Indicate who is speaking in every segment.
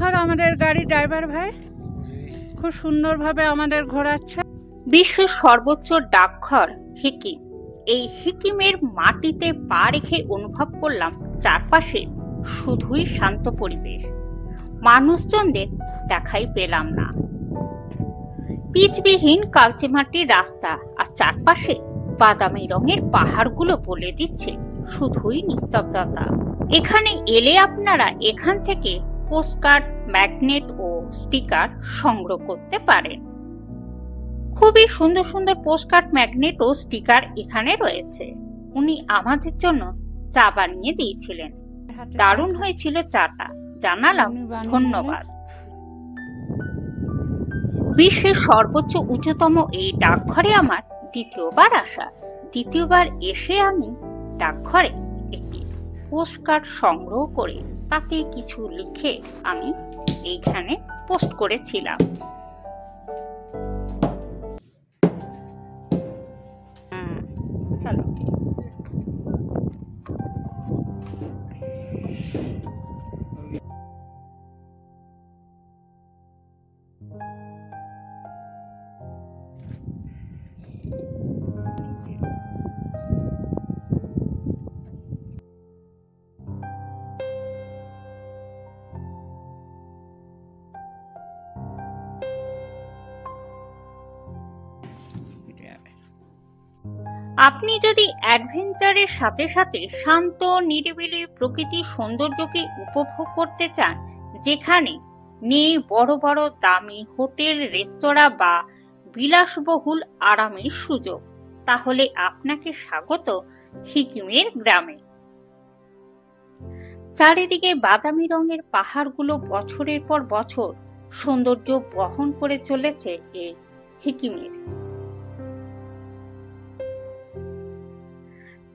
Speaker 1: ডাকঘর আমাদের গাড়ি ড্রাইভার ভাই খুব সুন্দরভাবে আমাদের ঘোরাচ্ছে।
Speaker 2: বিশ্বের সর্বোচ্চ ডাকঘর হিকিম। এই হিকিমের মাটিতে পা রেখে অনুভব করলাম চারপাশে শুধুই শান্ত পরিবেশ, মানুষজনদের দেখাই পেলাম না। পিচবিহীন কালচে মাটির রাস্তা আর চারপাশে বাদামি রঙের পাহাড়গুলো বলে দিচ্ছে শুধুই নিস্তব্ধতা। এখানে এলে আপনারা এখান থেকে পোস্টকার্ড, ম্যাগনেট ও স্টিকার সংগ্রহ করতে পারেন। খুবই সুন্দর সুন্দর পোস্টকার্ড, ম্যাগনেট ও স্টিকার এখানে রয়েছে। উনি আমাদের জন্য চা বানিয়ে দিয়েছিলেন, দারুণ হয়েছিল চাটা, জানালাম ধন্যবাদ। বিশ্বের সর্বোচ্চ উচ্চতম এই ডাকঘরে আমার দ্বিতীয়বার আসা। দ্বিতীয়বার এসে আমি ডাকঘরে একটি পোস্টকার্ড সংগ্রহ করে তাতে কিছু লিখে আমি এইখানে পোস্ট করেছিলাম।
Speaker 1: হ্যালো,
Speaker 2: আপনি যদি অ্যাডভেঞ্চারের সাথে সাথে শান্ত নিরিবিলি প্রকৃতির সৌন্দর্যকে উপভোগ করতে চান, যেখানে নেই বড় বড় দামি হোটেল, রেস্তোরাঁ বা বিলাসবহুল আরামের সুযোগ, তাহলে আপনাকে স্বাগত হিকিমের গ্রামে। চারিদিকে বাদামি রঙের পাহাড়গুলো বছরের পর বছর সৌন্দর্য বহন করে চলেছে এই হিকিমের।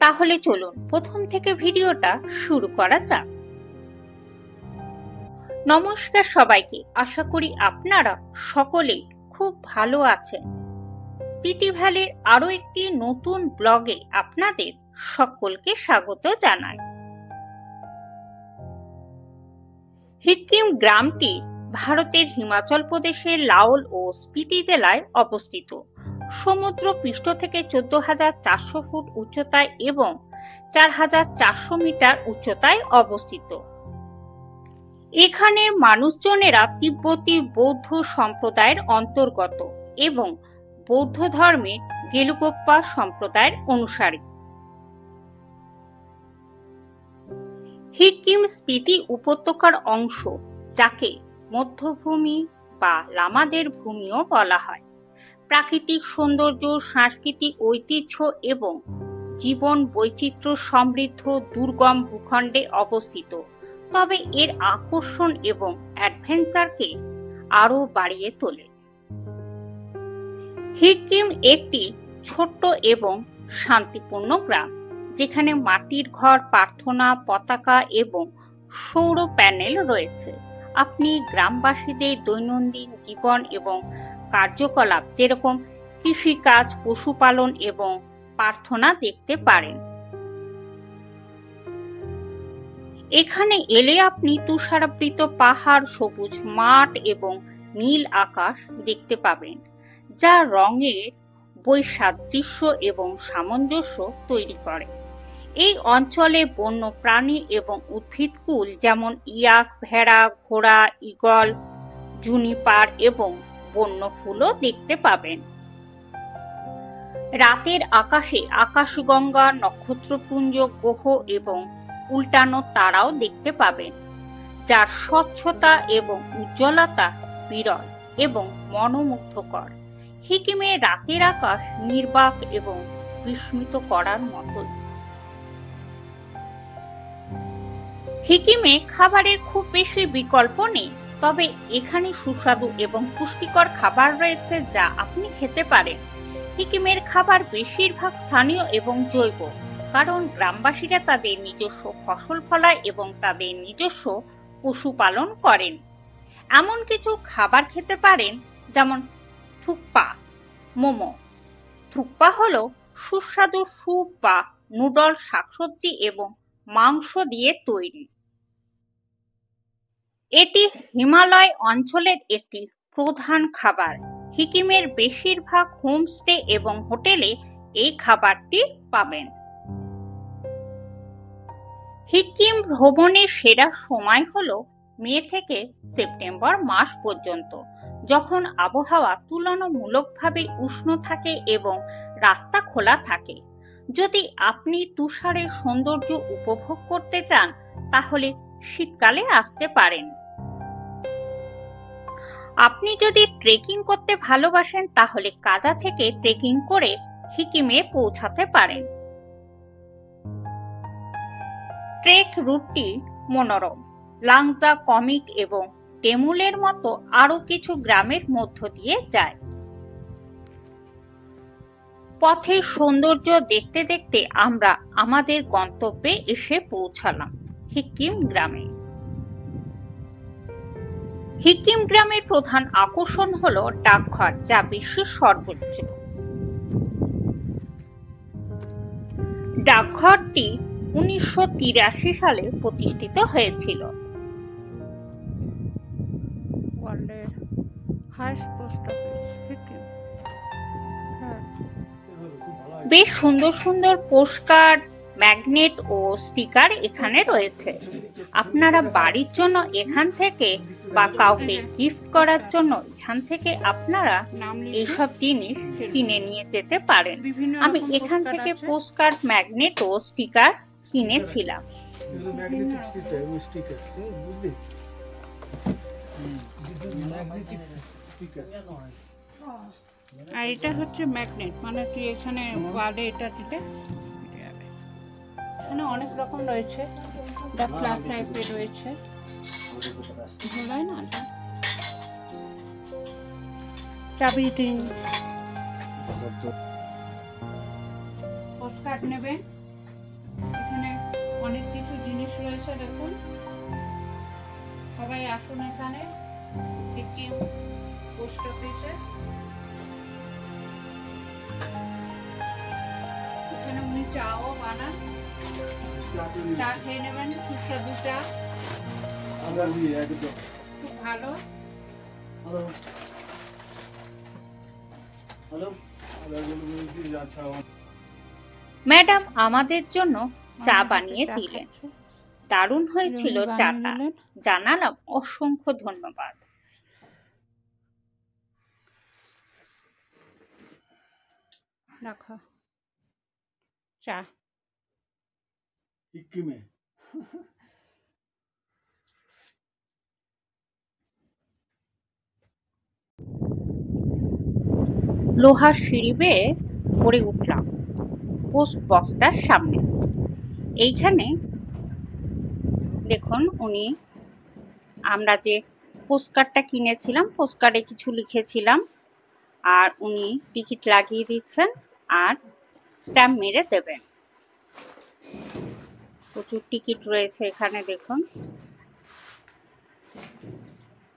Speaker 2: তাহলে চলুন প্রথম থেকে ভিডিওটা শুরু করা যাক। নমস্কার সবাইকে, আশা করি আপনারা সকলেই খুব ভালো আছেন। স্পিটি ভ্যালির আরো একটি নতুন ব্লগে আপনাদের সকলকে স্বাগত জানাই। হিকিম গ্রামটি ভারতের হিমাচল প্রদেশের লাওল ও স্পিটি জেলায় অবস্থিত। সমুদ্র পৃষ্ঠ থেকে 14,400 ফুট উচ্চতায় এবং 4,400 মিটার উচ্চতায় অবস্থিত। এখানের মানুষজনেরা তিব্বতী বৌদ্ধ সম্প্রদায়ের অন্তর্গত এবং বৌদ্ধ ধর্মের গেলুগোপ্পা সম্প্রদায়ের অনুসারী। হিকিম স্পিতি উপত্যকার অংশ, যাকে মধ্যভূমি বা লামাদের ভূমিও বলা হয়। প্রাকৃতিক সৌন্দর্য, সাংস্কৃতিক ঐতিহ্য এবং জীবন বৈচিত্র্য সমৃদ্ধ দুর্গম ভূখণ্ডে অবস্থিত, তবে এর আকর্ষণ এবং অ্যাডভেঞ্চারকে আরো বাড়িয়ে তোলে। হিকিম একটি ছোট্ট এবং শান্তিপূর্ণ গ্রাম, যেখানে মাটির ঘর, প্রার্থনা পতাকা এবং সৌর প্যানেল রয়েছে। আপনি গ্রামবাসীদের দৈনন্দিন জীবন এবং কার্যকলাপ, যেরকম কৃষিকাজ, পশুপালন এবং প্রার্থনা দেখতে পারেন। এখানে এলে আপনি তুষারাবৃত পাহাড়, সবুজ মাঠ এবং নীল আকাশ দেখতে পাবেন, যা রঙের বৈসাদৃশ্য এবং সামঞ্জস্য তৈরি করে। এই অঞ্চলে বন্য প্রাণী এবং উদ্ভিদকুল যেমন ইয়াক, ভেড়া, ঘোড়া, ঈগল, জুনিপার এবং বন্য ফুলও দেখতে পাবেন। রাতের আকাশে আকাশগঙ্গা, নক্ষত্রপুঞ্জ, গ্রহ এবং উল্টানো তারাও দেখতে পাবেন, যার স্বচ্ছতা এবং উজ্জ্বলতা বিরল এবং মনোমুগ্ধকর। হিকিমের রাতের আকাশ নির্বাক এবং বিস্মিত করার মতোই। হিকিমে খাবারের খুব বেশি বিকল্প নেই, তবে এখানে সুস্বাদু এবং পুষ্টিকর খাবার রয়েছে যা আপনি খেতে পারেন। হিকিমের খাবার বেশিরভাগ স্থানীয় এবং জৈব, কারণ গ্রামবাসীরা তাদের নিজস্ব ফসল ফলায় এবং তাদের নিজস্ব পশুপালন করেন। এমন কিছু খাবার খেতে পারেন যেমন থুকপা, মোমো। থুকপা হলো সুস্বাদু স্যুপ বা নুডল, শাকসবজি এবং মাংস দিয়ে তৈরি। এটি হিমালয় অঞ্চলের একটি প্রধান খাবার। সিকিমের বেশিরভাগ হোমস্টে এবং হোটেলে এই খাবারটি পাবেন। সিকিম ভ্রমণের সেরা সময় হলো মে থেকে সেপ্টেম্বর মাস পর্যন্ত, যখন আবহাওয়া তুলনামূলকভাবে উষ্ণ থাকে এবং রাস্তা খোলা থাকে। যদি আপনি তুষারের সৌন্দর্য উপভোগ করতে চান তাহলে শীতকালে আসতে পারেন। আপনি যদি ট্রেকিং করতে ভালোবাসেন তাহলে কাদা থেকে ট্রেকিং করে সিকিমে পৌঁছাতে পারেন। ট্রেক রুটটি মনোরম। লাংজা, কমিক এবং টেমুলের মতো আরো কিছু গ্রামের মধ্য দিয়ে যায়। পথের সৌন্দর্য দেখতে দেখতে আমরা আমাদের গন্তব্যে এসে পৌঁছালাম, সিকিম গ্রামে। সিকিম গ্রামের প্রধান আকর্ষণ হলো ডাকঘর, যা বিশ্বের সর্বোচ্চ। ডাকঘরটি 1983 সালে প্রতিষ্ঠিত হয়েছিল।
Speaker 1: ওয়ার্ল্ডের হাইস্ট পোস্ট অফিস সিকিম।
Speaker 2: বেশ সুন্দর সুন্দর পোস্টকার্ড, ম্যাগনেট ও স্টিকার এখানে রয়েছে। আপনারা বাড়ির জন্য এখান থেকে বা কাউকে গিফট করার জন্য এখান থেকে আপনারা এইসব জিনিস কিনে নিয়ে যেতে পারেন। আমি এখান থেকে পোস্টকার্ড, ম্যাগনেট ও স্টিকার কিনেছিলাম।
Speaker 1: আর এটা হচ্ছে ম্যাগনেট, মানে তুই এখানে ওয়ালে এটা দিলে এখানে অনেক রকম রয়েছে। এটা ফ্ল্যাট টাইপের রয়েছে, ঝোলায় না চাবি রিং। পোস্টকার্ড নেবেন, এখানে অনেক কিছু জিনিস রয়েছে। দেখুন, সবাই আসুন এখানে সিকিম পোস্ট অফিসে। এখানে উনি চাও বানান, চা খেয়ে নেবেন, সুস্বাদু চা, খুব ভালো।
Speaker 2: ম্যাডাম আমাদের জন্য চা বানিয়ে দিলেন। দারুণ হয়েছিল চাটা, জানালাম অসংখ্য ধন্যবাদ।
Speaker 1: রাখো চা।
Speaker 3: সিকিমে
Speaker 2: লোহার সিঁড়ি বেয়ে পড়ে উঠলাম পোস্ট বক্সটার সামনে। এইখানে দেখুন, আমরা যে পোস্টকার্ডটা কিনেছিলাম, পোস্টকার্ডে কিছু লিখেছিলাম, আর উনি টিকিট লাগিয়ে দিচ্ছেন আর স্ট্যাম্প মেরে দেবেন। প্রচুর টিকিট রয়েছে এখানে, দেখুন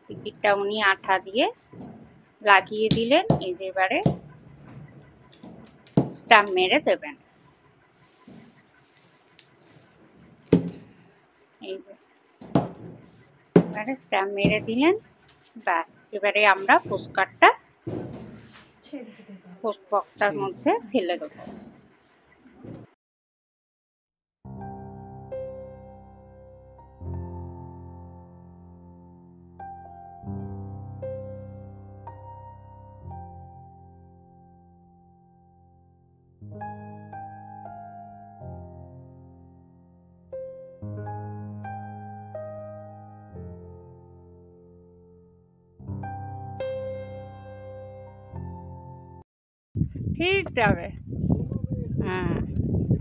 Speaker 2: টিকিটটা উনি আঠা দিয়ে লাগিয়ে দিলেন। এই যে এবারে স্ট্যাম্প মেরে দেবেন। এই যে এবারে স্ট্যাম্প মেরে দিলেন, ব্যাস। এবারে আমরা পোস্টকার্ডটা পোস্ট বক্সটার মধ্যে ফেলে দেবো।
Speaker 1: ঠিক যাবে, হ্যাঁ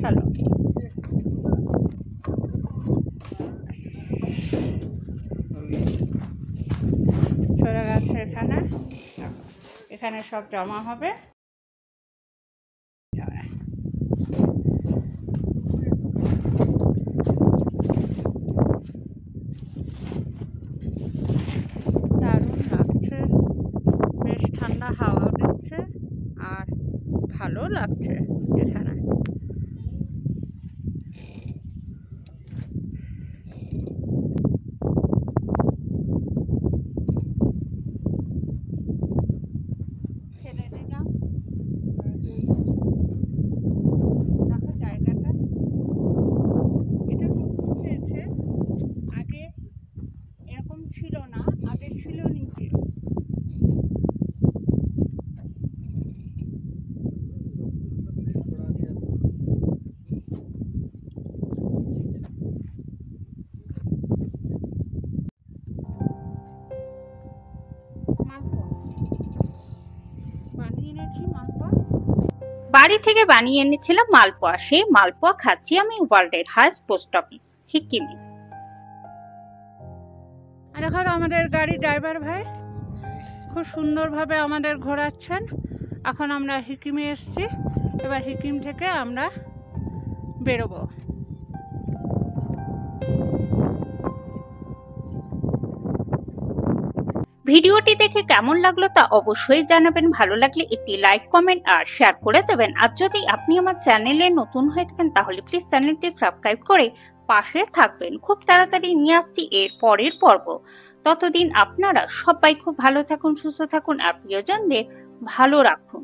Speaker 1: চলো। চলে গেছে এখানে, এখানে সব জমা হবে। দারুণ লাগছে, বেশ ঠান্ডা হাওয়া দিচ্ছে আর ভালো লাগছে এখানে। ছিল না, আগে ছিল নিচে। মালপোয়া বানিয়ে এনেছি, মালপোয়া
Speaker 2: বাড়ি থেকে বানিয়ে এনেছিলাম মালপোয়া। সেই মালপোয়া খাচ্ছি আমি ওয়ার্ল্ডের হাইস্ট পোস্ট অফিস হিকিমে।
Speaker 1: আর এখন আমাদের গাড়ি ড্রাইভার ভাই খুব সুন্দরভাবে আমাদের ঘোরাচ্ছেন। এখন আমরা হিকিমে এসেছি, এবার হিকিম থেকে আমরা বেরোবো।
Speaker 2: ভিডিওটি দেখে কেমন লাগলো তা অবশ্যই জানাবেন। ভালো লাগলে একটি লাইক, কমেন্ট আর শেয়ার করে দেবেন। আর যদি আপনি আমার চ্যানেলে নতুন হয়ে থাকেন তাহলে প্লিজ চ্যানেলটি সাবস্ক্রাইব করে পাশে থাকবেন। খুব তাড়াতাড়ি নিয়ে আসছি এর পরের পর্ব। ততদিন আপনারা সবাই খুব ভালো থাকুন, সুস্থ থাকুন আর প্রিয়জনদের ভালো রাখুন।